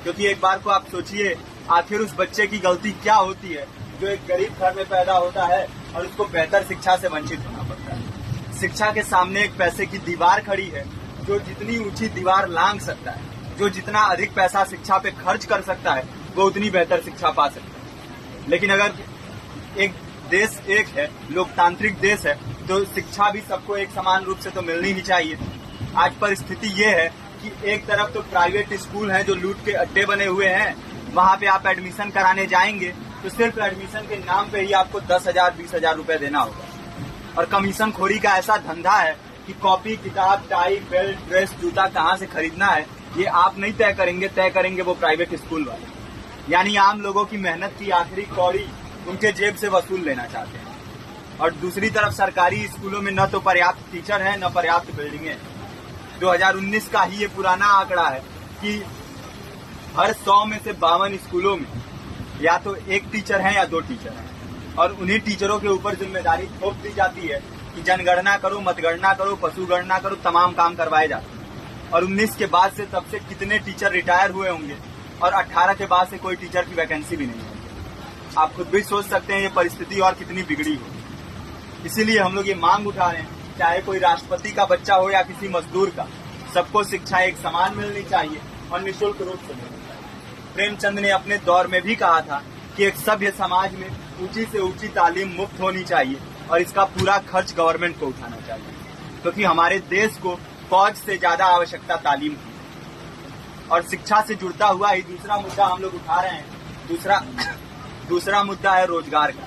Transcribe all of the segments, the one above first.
क्योंकि एक बार को आप सोचिए, आखिर उस बच्चे की गलती क्या होती है जो एक गरीब घर में पैदा होता है और उसको बेहतर शिक्षा से वंचित होना पड़ता है। शिक्षा के सामने एक पैसे की दीवार खड़ी है, जो जितनी ऊंची दीवार लांघ सकता है, जो जितना अधिक पैसा शिक्षा पे खर्च कर सकता है, वो उतनी बेहतर शिक्षा पा सकता है। लेकिन अगर एक देश एक है, लोकतांत्रिक देश है, तो शिक्षा भी सबको एक समान रूप से तो मिलनी ही चाहिए। आज परिस्थिति ये है कि एक तरफ तो प्राइवेट स्कूल हैं जो लूट के अड्डे बने हुए हैं, वहां पे आप एडमिशन कराने जाएंगे तो सिर्फ एडमिशन के नाम पे ही आपको 10,000 20,000 रुपए देना होगा। और कमीशन खोरी का ऐसा धंधा है कि कॉपी, किताब, टाई, बेल्ट, ड्रेस, जूता कहाँ से खरीदना है ये आप नहीं तय करेंगे वो प्राइवेट स्कूल वाले। यानी आम लोगों की मेहनत की आखिरी कौड़ी उनके जेब से वसूल लेना चाहते हैं। और दूसरी तरफ सरकारी स्कूलों में न तो पर्याप्त टीचर है, न पर्याप्त बिल्डिंगें हैं। 2019 का ही ये पुराना आंकड़ा है कि हर 100 में से 52 स्कूलों में या तो एक टीचर है या 2 टीचर हैं। और उन्हीं टीचरों के ऊपर जिम्मेदारी थोप दी जाती है कि जनगणना करो, मतगणना करो, पशुगणना करो, तमाम काम करवाए जाते हैं। और 19 के बाद से तब से कितने टीचर रिटायर हुए होंगे और 18 के बाद से कोई टीचर की वैकेंसी भी नहीं है। आप खुद भी सोच सकते हैं ये परिस्थिति और कितनी बिगड़ी हो। इसीलिए हम लोग ये मांग उठा रहे हैं, चाहे कोई राष्ट्रपति का बच्चा हो या किसी मजदूर का, सबको शिक्षा एक समान मिलनी चाहिए और निःशुल्क रूप से मिलनी चाहिए। प्रेमचंद ने अपने दौर में भी कहा था कि एक सभ्य समाज में ऊंची से ऊंची तालीम मुफ्त होनी चाहिए और इसका पूरा खर्च गवर्नमेंट को उठाना चाहिए, क्योंकि हमारे देश को फौज से ज्यादा आवश्यकता तालीम की। और शिक्षा से जुड़ता हुआ ही दूसरा मुद्दा हम लोग उठा रहे हैं। दूसरा मुद्दा है रोजगार का।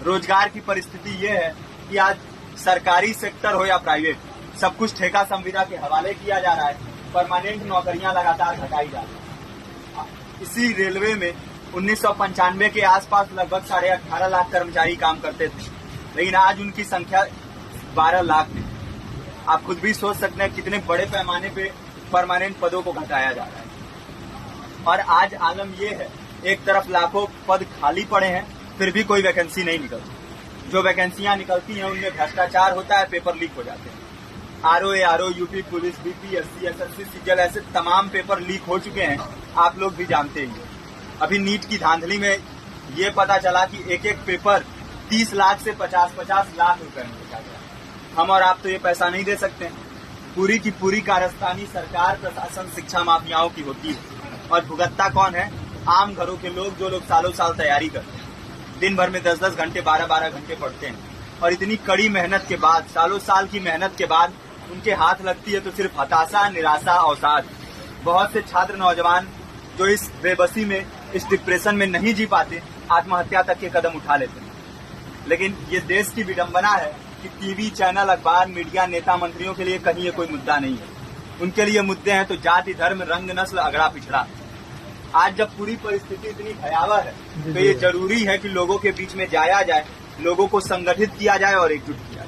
रोजगार की परिस्थिति ये है कि आज सरकारी सेक्टर हो या प्राइवेट, सब कुछ ठेका संविदा के हवाले किया जा रहा है। परमानेंट नौकरियां लगातार घटाई जा रही है। इसी रेलवे में 1995 के आसपास लगभग 18.5 लाख कर्मचारी काम करते थे, लेकिन आज उनकी संख्या 12 लाख है। आप खुद भी सोच सकते हैं कितने बड़े पैमाने पे परमानेंट पदों को घटाया जा रहा है। और आज आलम ये है, एक तरफ लाखों पद खाली पड़े हैं, फिर भी कोई वैकेंसी नहीं निकलती। जो वैकेंसियां निकलती हैं उनमें भ्रष्टाचार होता है, पेपर लीक हो जाते हैं। RO, UP police, BPSC, SSC, CGL, ऐसे तमाम पेपर लीक हो चुके हैं, आप लोग भी जानते ही। अभी नीट की धांधली में ये पता चला कि एक एक पेपर 30 लाख से 50-50 लाख रुपए में बेचा गया। हम और आप तो ये पैसा नहीं दे सकते। पूरी की पूरी कारस्तानी सरकार, प्रशासन, शिक्षा माफियाओं की होती है। और भुगतता कौन है? आम घरों के लोग, जो लोग सालों साल तैयारी करते हैं, दिन भर में 10-10 घंटे, 12-12 घंटे पढ़ते हैं। और इतनी कड़ी मेहनत के बाद, सालों साल की मेहनत के बाद उनके हाथ लगती है तो सिर्फ हताशा, निराशा, अवसाद। बहुत से छात्र नौजवान जो इस बेबसी में, इस डिप्रेशन में नहीं जी पाते, आत्महत्या तक के कदम उठा लेते हैं। लेकिन ये देश की विडंबना है कि टीवी चैनल, अखबार, मीडिया, नेता, मंत्रियों के लिए कहीं ये कोई मुद्दा नहीं है। उनके लिए मुद्दे हैं तो जाति, धर्म, रंग, नस्ल, अगड़ा पिछड़ा। आज जब पूरी परिस्थिति इतनी भयावह है तो ये जरूरी है कि लोगों के बीच में जाया जाए, लोगों को संगठित किया जाए और एकजुट किया जाए।